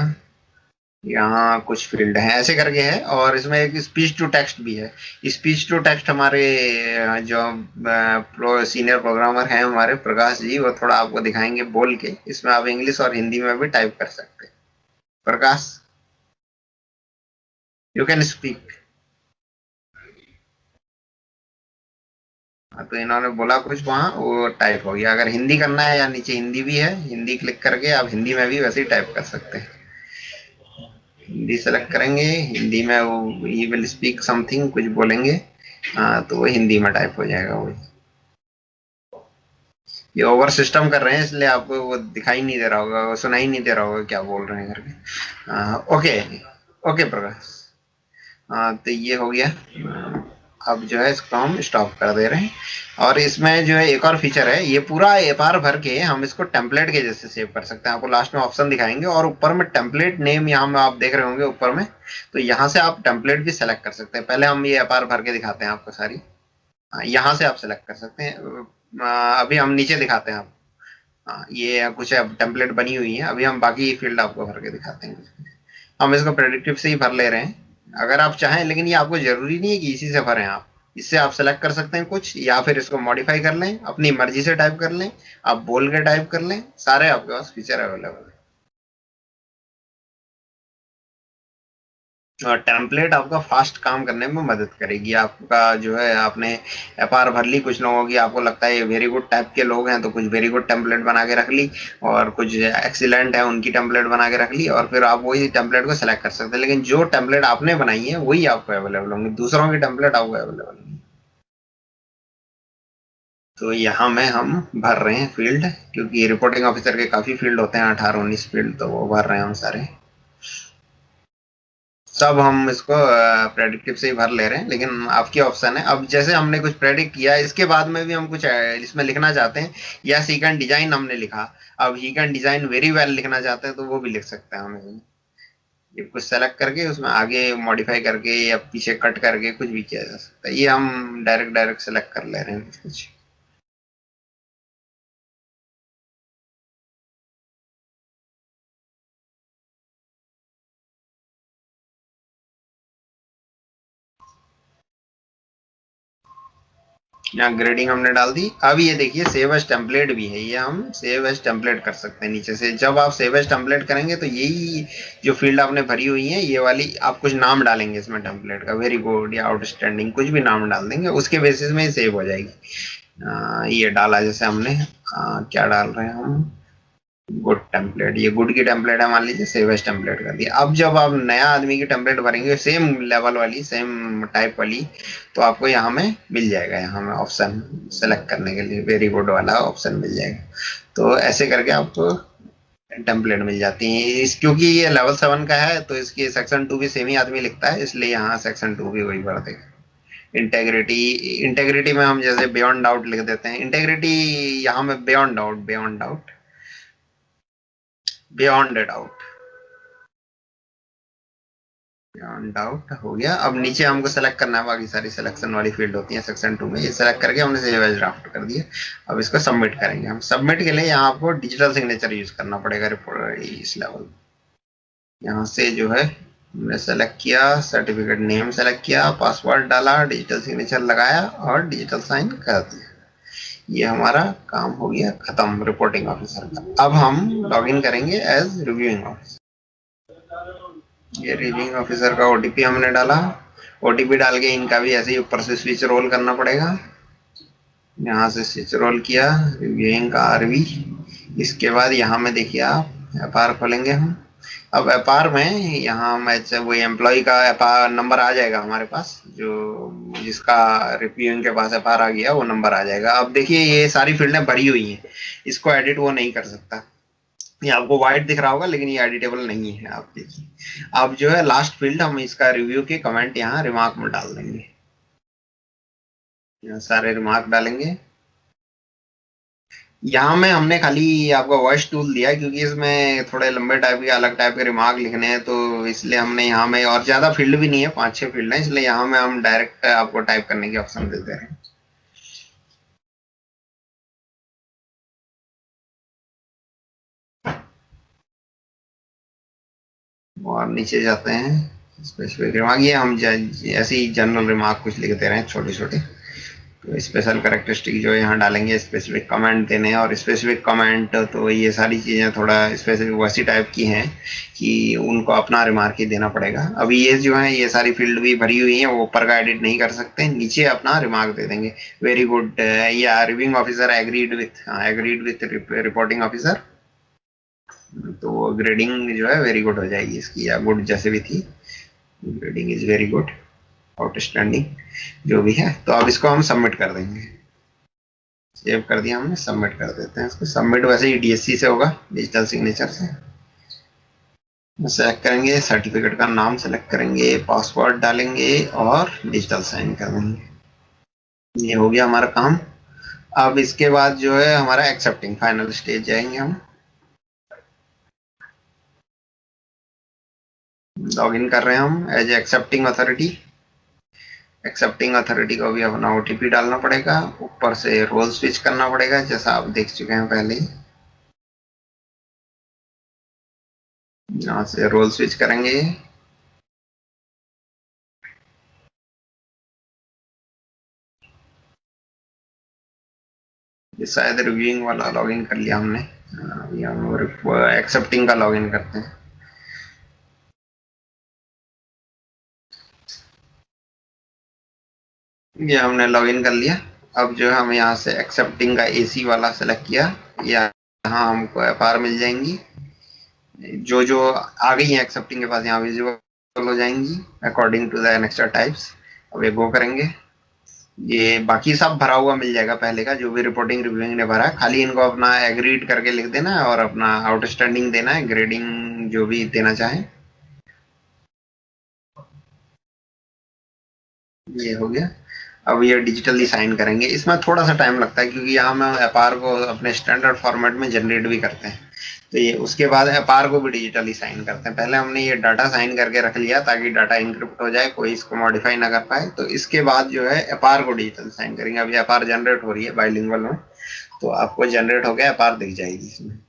Speaker 2: यहाँ कुछ फील्ड है ऐसे करके है। और इसमें एक स्पीच टू टेक्स्ट भी है। स्पीच टू टेक्स्ट हमारे जो सीनियर प्रोग्रामर हैं हमारे प्रकाश जी, वो थोड़ा आपको दिखाएंगे बोल के। इसमें आप इंग्लिश और हिंदी में भी टाइप कर सकते हैं। प्रकाश, यू कैन स्पीक। तो इन्होंने बोला कुछ वहां, वो टाइप हो गया। अगर हिंदी करना है, या नीचे हिंदी भी है, हिंदी क्लिक करके आप हिंदी में भी वैसे ही टाइप कर सकते हैं। हिंदी सेलेक्ट करेंगे, हिंदी में वो ही विल स्पीक समथिंग, कुछ बोलेंगे, तो वो हिंदी में टाइप हो जाएगा। वो ये ओवर सिस्टम कर रहे हैं इसलिए आपको वो दिखाई नहीं दे रहा होगा, वो सुनाई नहीं दे रहा होगा क्या बोल रहे हैं करके। ओके ओके प्रकाश, तो ये हो गया। अब जो है इसको हम स्टॉप कर दे रहे हैं। और इसमें जो है एक और फीचर है, ये पूरा एफआर भर के हम इसको टेम्पलेट के जैसे सेव कर सकते हैं। आपको लास्ट में ऑप्शन दिखाएंगे और ऊपर में टेम्पलेट नेम यहाँ में आप देख रहे होंगे ऊपर में, तो यहाँ से आप टेम्पलेट भी सेलेक्ट कर सकते हैं। पहले हम ये एफआर भर के दिखाते हैं आपको सारी, यहाँ से आप सेलेक्ट कर सकते हैं। अभी हम नीचे दिखाते हैं आप, ये कुछ टेम्पलेट बनी हुई है। अभी हम बाकी फील्ड आपको भर के दिखाते हैं। हम इसको प्रेडिक्टिव से ही भर ले रहे हैं अगर आप चाहें, लेकिन ये आपको जरूरी नहीं है कि इसी से भरें। आप इससे आप सेलेक्ट कर सकते हैं कुछ, या फिर इसको मॉडिफाई कर लें, अपनी मर्जी से टाइप कर लें, आप बोल के टाइप कर लें, सारे आपके पास फीचर अवेलेबल है। और टेम्पलेट आपका फास्ट काम करने में मदद करेगी। आपका जो है आपने एफआर भर ली, कुछ लोगों की आपको लगता है ये वेरी गुड टाइप के लोग हैं तो कुछ वेरी गुड टेम्पलेट बना के रख ली, और कुछ एक्सीलेंट है उनकी टेम्पलेट बना के रख ली, और फिर आप वही टेम्पलेट को सिलेक्ट कर सकते हैं। लेकिन जो टेम्पलेट आपने बनाई है वही आपको अवेलेबल होंगे, दूसरों की टेम्पलेट आपको अवेलेबल नहीं। तो यहाँ में हम भर रहे हैं फील्ड, क्योंकि रिपोर्टिंग ऑफिसर के काफी फील्ड होते हैं, 18-19 फील्ड, तो वो भर रहे हैं हम सारे। सब हम इसको प्रेडिक्टिव से ही भर ले रहे हैं, लेकिन आपकी ऑप्शन है। अब जैसे हमने कुछ प्रेडिक्ट किया, इसके बाद में भी हम कुछ इसमें लिखना चाहते हैं, या ही कैन डिजाइन हमने लिखा, अब he can design very well लिखना चाहते हैं तो वो भी लिख सकते हैं हम इसमें। ये कुछ सेलेक्ट करके उसमें आगे मॉडिफाई करके या पीछे कट करके कुछ भी किया जा सकता है। ये हम डायरेक्ट डायरेक्ट सेलेक्ट कर ले रहे हैं कुछ। यहाँ ग्रेडिंग हमने डाल दी। अब ये देखिए सेव एज टेम्पलेट भी है, ये हम सेव एज टेम्पलेट कर सकते हैं नीचे से। जब आप सेव एज टेम्पलेट करेंगे तो यही जो फील्ड आपने भरी हुई है ये वाली, आप कुछ नाम डालेंगे इसमें टेम्पलेट का, वेरी गुड या आउटस्टैंडिंग, कुछ भी नाम डाल देंगे, उसके बेसिस में सेव हो जाएगी। ये डाला जैसे हमने, क्या डाल रहे हैं हम, गुड टेम्पलेट, ये गुड की टेम्पलेट है मान लीजिए, सेव एज टेम्पलेट कर दिया। अब जब आप नया आदमी की टेम्पलेट भरेंगे सेम लेवल वाली, सेम टाइप वाली, तो आपको यहाँ में मिल जाएगा, यहाँ में ऑप्शन सेलेक्ट करने के लिए वेरी गुड वाला ऑप्शन मिल जाएगा। तो ऐसे करके आपको टेम्पलेट मिल जाती है। इस क्योंकि ये लेवल 7 का है तो इसकी सेक्शन 2 भी सेम ही आदमी लिखता है, इसलिए यहाँ सेक्शन 2 भी वही भर देगा। इंटेग्रिटी, इंटेग्रिटी में हम जैसे बियॉन्ड डाउट लिख देते हैं, इंटेग्रिटी यहाँ में beyond doubt, beyond doubt, beyond doubt, beyond doubt हो गया। अब नीचे हमको सेलेक्ट करना है, बाकी सारी सिलेक्शन वाली फील्ड होती है सेक्शन 2 में, ये सेलेक्ट करके हमने सेव एज ड्राफ्ट कर दिया। अब इसको सबमिट करेंगे हम। सबमिट के लिए यहाँ आपको डिजिटल सिग्नेचर यूज करना पड़ेगा रिपोर्ट इस लेवल। यहाँ से जो है हमने सेलेक्ट किया, सर्टिफिकेट नेम सेलेक्ट किया, पासवर्ड डाला, डिजिटल सिग्नेचर लगाया और डिजिटल साइन कर दिया। ये हमारा काम हो गया खत्म रिपोर्टिंग ऑफिसर का। अब हम लॉगिन करेंगे एज रिव्यूइंग ऑफिसर। ये रिव्यूइंग ऑफिसर का ओटीपी हमने डाला, ओटीपी डाल के इनका भी ऐसे ही ऊपर से स्विच रोल करना पड़ेगा। यहाँ से स्विच रोल किया, रिव्यूइंग का आरवी। इसके बाद यहाँ में देखिए आप एफआर खोलेंगे हम। अब एफआर में यहाँ मैं वही एम्प्लॉय का एफआर नंबर आ जाएगा हमारे पास, जो जिसका रिव्यूइंग के पास एफआर आ गया वो नंबर आ जाएगा। अब देखिए ये सारी फील्डें भरी हुई हैं, इसको एडिट वो नहीं कर सकता। ये आपको वाइट दिख रहा होगा लेकिन ये एडिटेबल नहीं है। आप देखिए, अब जो है लास्ट फील्ड हम इसका रिव्यू के कमेंट यहाँ रिमार्क में डाल देंगे, यहाँ सारे रिमार्क डालेंगे। यहाँ में हमने खाली आपको वॉइस टूल दिया है क्योंकि इसमें थोड़े लंबे टाइप के अलग टाइप के रिमार्क लिखने हैं, तो इसलिए हमने यहाँ में, और ज्यादा फील्ड भी नहीं है, 5-6 फील्ड है, इसलिए यहाँ में हम डायरेक्ट आपको टाइप करने की ऑप्शन देते हैं। और नीचे जाते हैं स्पेसिफिक रिमार्क, ये हम ऐसे ही जनरल रिमार्क कुछ लिखते रहे छोटे छोटे। तो स्पेशल कैरेक्टरिस्टिक जो यहाँ डालेंगे, स्पेसिफिक कमेंट देने, और स्पेसिफिक कमेंट तो ये सारी चीजें थोड़ा स्पेसिफिक वैसी टाइप की हैं कि उनको अपना रिमार्क ही देना पड़ेगा। अभी ये जो है ये सारी फील्ड भी भरी हुई है, वो ऊपर का एडिट नहीं कर सकते, नीचे अपना रिमार्क दे देंगे, वेरी गुड या reviewing officer agreed with reporting officer, तो ग्रेडिंग जो है वेरी गुड हो जाएगी इसकी, या गुड जैसे भी थी, grading is very good, outstanding, जो भी है। तो अब इसको हम सबमिट कर देंगे। सेव कर दिया हमने, सबमिट कर देते हैं इसको। सबमिट वैसे ही डीएससी से होगा, डिजिटल सिग्नेचर से। सेलेक्ट करेंगे, सर्टिफिकेट का नाम सेलेक्ट करेंगे, पासवर्ड डालेंगे और डिजिटल साइन कर देंगे। ये हो गया हमारा काम। अब इसके बाद जो है हमारा एक्सेप्टिंग फाइनल स्टेज जाएंगे हम। लॉगिन कर रहे हैं हम as accepting authority. Accepting authority को भी अपना ओटीपी डालना पड़ेगा, ऊपर से रोल स्विच करना पड़ेगा जैसा आप देख चुके हैं पहले। यहाँ से रोल स्विच करेंगे। ये शायद रिव्यूइंग वाला लॉगिन कर लिया हमने, अभी हम एक्सेप्टिंग का लॉगिन करते हैं। ये हमने लॉगिन कर लिया। अब जो है हम यहाँ से एक्सेप्टिंग का एसी वाला सेलेक्ट किया, यहाँ हमको एफआर मिल जाएंगी, जो जो आ गई है एक्सेप्टिंग के पास यहाँ विजिबल हो जाएंगी according to the annexure types. अब ये गो करेंगे, ये बाकी सब भरा हुआ मिल जाएगा पहले का, जो भी रिपोर्टिंग रिव्यूइंग ने भरा है। खाली इनको अपना एग्रीड करके लिख देना है और अपना आउटस्टैंडिंग देना है, ग्रेडिंग जो भी देना चाहे। ये हो गया। अब ये डिजिटली साइन करेंगे, इसमें थोड़ा सा टाइम लगता है क्योंकि यहाँ हम एफआर को अपने स्टैंडर्ड फॉर्मेट में जनरेट भी करते हैं, तो ये उसके बाद एफआर को भी डिजिटली साइन करते हैं। पहले हमने ये डाटा साइन करके रख लिया ताकि डाटा इंक्रिप्ट हो जाए, कोई इसको मॉडिफाई ना कर पाए। तो इसके बाद जो है एफआर को डिजिटल साइन करेंगे। अभी एफआर जनरेट हो रही है बाइलिंगुअल में, तो आपको जनरेट हो गया, एफआर दिख जाएगी इसमें।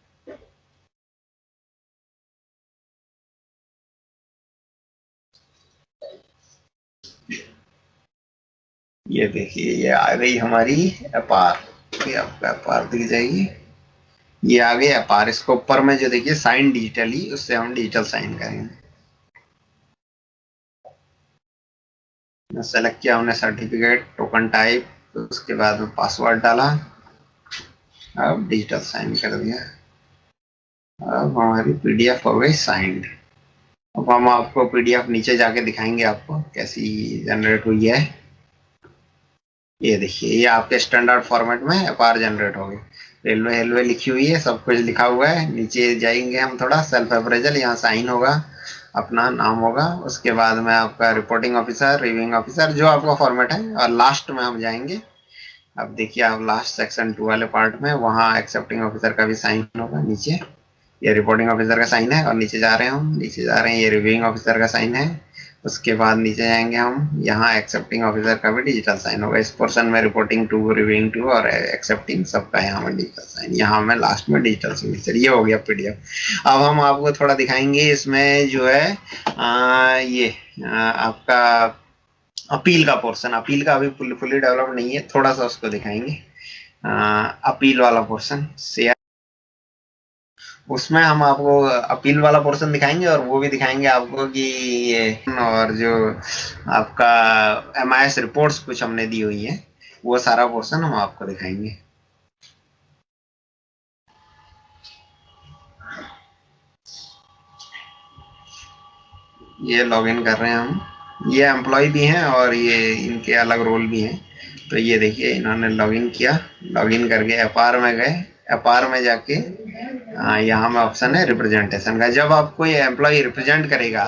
Speaker 2: ये देखिए ये आ गई हमारी एफआर, ये आपको एफआर दिख जाएगी। ये आ गया एफआर। इसको ऊपर में जो देखिए साइन डिजिटली, उससे हम डिजिटल साइन करेंगे। सेलेक्ट किया हमने सर्टिफिकेट, टोकन टाइप, उसके बाद में पासवर्ड डाला, अब डिजिटल साइन कर दिया। अब हमारी पीडीएफ हो गई साइंड। अब हम आपको पीडीएफ नीचे जाके दिखाएंगे आपको कैसी जनरेट हुई है। ये देखिए ये आपके स्टैंडर्ड फॉर्मेट में एफआर जनरेट हो गई। रेलवे रेलवे लिखी हुई है, सब कुछ लिखा हुआ है। नीचे जाएंगे हम थोड़ा, सेल्फ अप्रेजल, यहाँ साइन होगा, अपना नाम होगा, उसके बाद में आपका रिपोर्टिंग ऑफिसर, रिव्यूइंग ऑफिसर, जो आपका फॉर्मेट है, और लास्ट में हम जाएंगे। अब देखिए आप लास्ट सेक्शन 2 वाले पार्ट में, वहाँ एक्सेप्टिंग ऑफिसर का भी साइन होगा नीचे। ये रिपोर्टिंग ऑफिसर का साइन है, और नीचे जा रहे हैं हम, नीचे जा रहे हैं, ये रिव्यूइंग ऑफिसर का साइन है। उसके बाद नीचे जाएंगे हम, यहाँ एक्सेप्टिंग ऑफिसर का भी डिजिटल साइन होगा। इस पोर्शन में रिपोर्टिंग टू, रिव्यूइंग टू और एक्सेप्टिंग सबका यहाँ में डिजिटल साइन, यहाँ में लास्ट में डिजिटल सिग्नेचर। ये हो गया पीडीएफ। अब हम आपको थोड़ा दिखाएंगे इसमें जो है आपका अपील का पोर्शन। अपील का अभी फुली डेवलप नहीं है, थोड़ा सा उसको दिखाएंगे। अपील वाला पोर्शन शेयर, उसमें हम आपको अपील वाला पोर्शन दिखाएंगे, और वो भी दिखाएंगे आपको कि ये, और जो आपका एमआईएस रिपोर्ट्स कुछ हमने दी हुई है, वो सारा पोर्शन हम आपको दिखाएंगे। ये लॉगिन कर रहे हैं हम, ये एम्प्लॉय भी हैं और ये इनके अलग रोल भी हैं। तो ये देखिए इन्होंने लॉगिन किया, लॉगिन करके एफआर में गए, एफआर में जाके यहाँ में ऑप्शन है रिप्रेजेंटेशन का। जब आपको ये एम्प्लॉय रिप्रेजेंट करेगा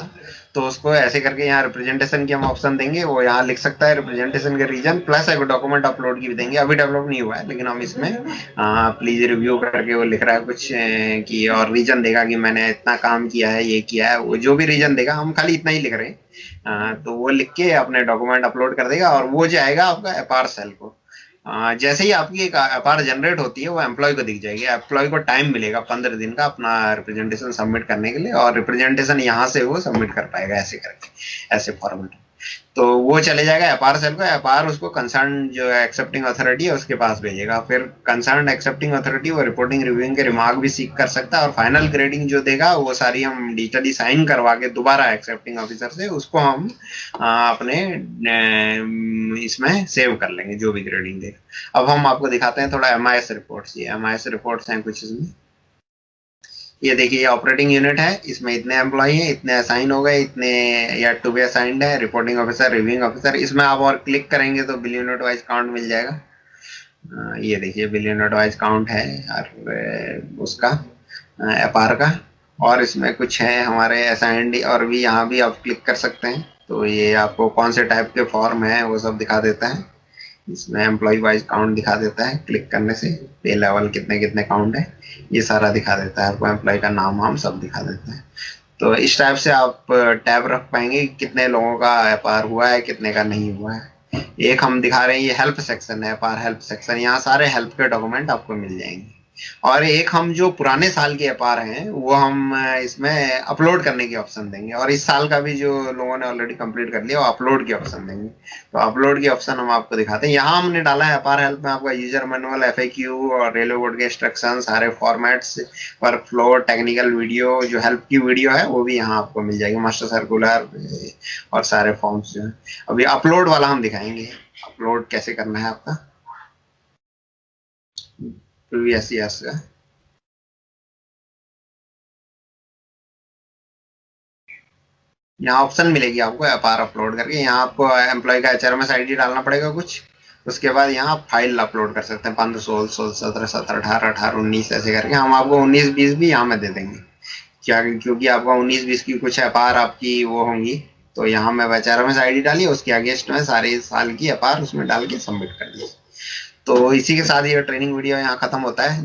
Speaker 2: तो उसको ऐसे करके यहाँ रिप्रेजेंटेशन की हम ऑप्शन देंगे, वो यहाँ लिख सकता है रिप्रेजेंटेशन के रीजन, प्लस एक डॉक्यूमेंट अपलोड की भी देंगे। अभी डेवलप नहीं हुआ है, लेकिन हम इसमें प्लीज रिव्यू करके, वो लिख रहा है कुछ कि, और रीजन देगा कि मैंने इतना काम किया है, ये किया है, वो जो भी रीजन देगा, हम खाली इतना ही लिख रहे हैं। तो वो लिख के अपने डॉक्यूमेंट अपलोड कर देगा, और वो जाएगा आपका एफआर सेल को। जैसे ही आपकी एक एफआर जनरेट होती है, वो एम्प्लॉय को दिख जाएगी। एम्प्लॉय को टाइम मिलेगा 15 दिन का अपना रिप्रेजेंटेशन सबमिट करने के लिए, और रिप्रेजेंटेशन यहाँ से वो सबमिट कर पाएगा ऐसे करके, ऐसे फॉर्मेट। तो वो चले जाएगा एफआर सेल को, एफआर उसको कंसर्न जो एक्सेप्टिंग अथॉरिटी है उसके पास भेजेगा। फिर कंसर्न एक्सेप्टिंग अथॉरिटी वो रिपोर्टिंग रिव्यूइंग के रिमार्क भी सीख कर सकता है, और फाइनल ग्रेडिंग जो देगा वो सारी हम डिजिटली साइन करवा के दोबारा एक्सेप्टिंग ऑफिसर से उसको हम अपने इसमें सेव कर लेंगे, जो भी ग्रेडिंग देगा। अब हम आपको दिखाते हैं थोड़ा एमआईएस रिपोर्ट्स। ये एमआईएस रिपोर्ट्स हैं कुछ इसमें। ये देखिए ये ऑपरेटिंग यूनिट है, इसमें इतने एम्प्लॉय हैं, इतने असाइन हो गए, इतने येट टू बी असाइंड है, रिपोर्टिंग ऑफिसर, रिव्यूइंग ऑफिसर। इसमें आप और क्लिक करेंगे तो बिल यूनिट वाइज काउंट मिल जाएगा। ये देखिए बिल यूनिट वाइज काउंट है और उसका एफआर का, और इसमें कुछ है हमारे असाइंड, और भी यहाँ भी आप क्लिक कर सकते हैं। तो ये आपको कौन से टाइप के फॉर्म है वो सब दिखा देता है। इसमें एम्प्लॉय वाइज काउंट दिखा देता है, क्लिक करने से पे लेवल कितने कितने काउंट है ये सारा दिखा देता है आपको, एम्प्लॉय का नाम हम सब दिखा देता है। तो इस टाइप से आप टैब रख पाएंगे कितने लोगों का एफआर हुआ है, कितने का नहीं हुआ है। एक हम दिखा रहे हैं, ये हेल्प सेक्शन है, एफआर हेल्प सेक्शन, यहाँ सारे हेल्प के डॉक्यूमेंट आपको मिल जाएंगे। और एक हम जो पुराने साल के एफआर हैं वो हम इसमें अपलोड करने की ऑप्शन देंगे, और इस साल का भी जो लोगों ने ऑलरेडी कंप्लीट कर लिया वो अपलोड की ऑप्शन देंगे। तो अपलोड की ऑप्शन हम आपको दिखाते हैं। यहाँ हमने डाला है एफआर हेल्प में आपका यूजर मैनुअल, एफएक्यू और रेलवे बोर्ड के इंस्ट्रक्शन, सारे formats, work flow, technical video, जो हेल्प की वीडियो है वो भी यहाँ आपको मिल जाएगी, मास्टर सर्कुलर और सारे फॉर्म्स जो है। अभी अपलोड वाला हम दिखाएंगे, अपलोड कैसे करना है आपका प्रीवियस ईयर्स का। यहाँ ऑप्शन मिलेगी आपको एफआर अपलोड करके। यहाँ आपको एम्प्लॉय का एचआरएमएस आईडी डालना पड़ेगा कुछ, उसके बाद यहाँ आप फाइल अपलोड कर सकते हैं 15, 16, 16, 17, 17, 18, 18, 19 ऐसे करके। हम आपको 19, 20 भी यहाँ में दे देंगे क्या, क्योंकि आपका 19, 20 की कुछ एफआर आपकी वो होंगी, तो यहाँ में एचआरएमएस आईडी डालिए, उसके अगेंस्ट में सारे साल की एफआर उसमें डाल के सबमिट कर दिए। तो इसी के साथ ये ट्रेनिंग वीडियो यहाँ खत्म होता है।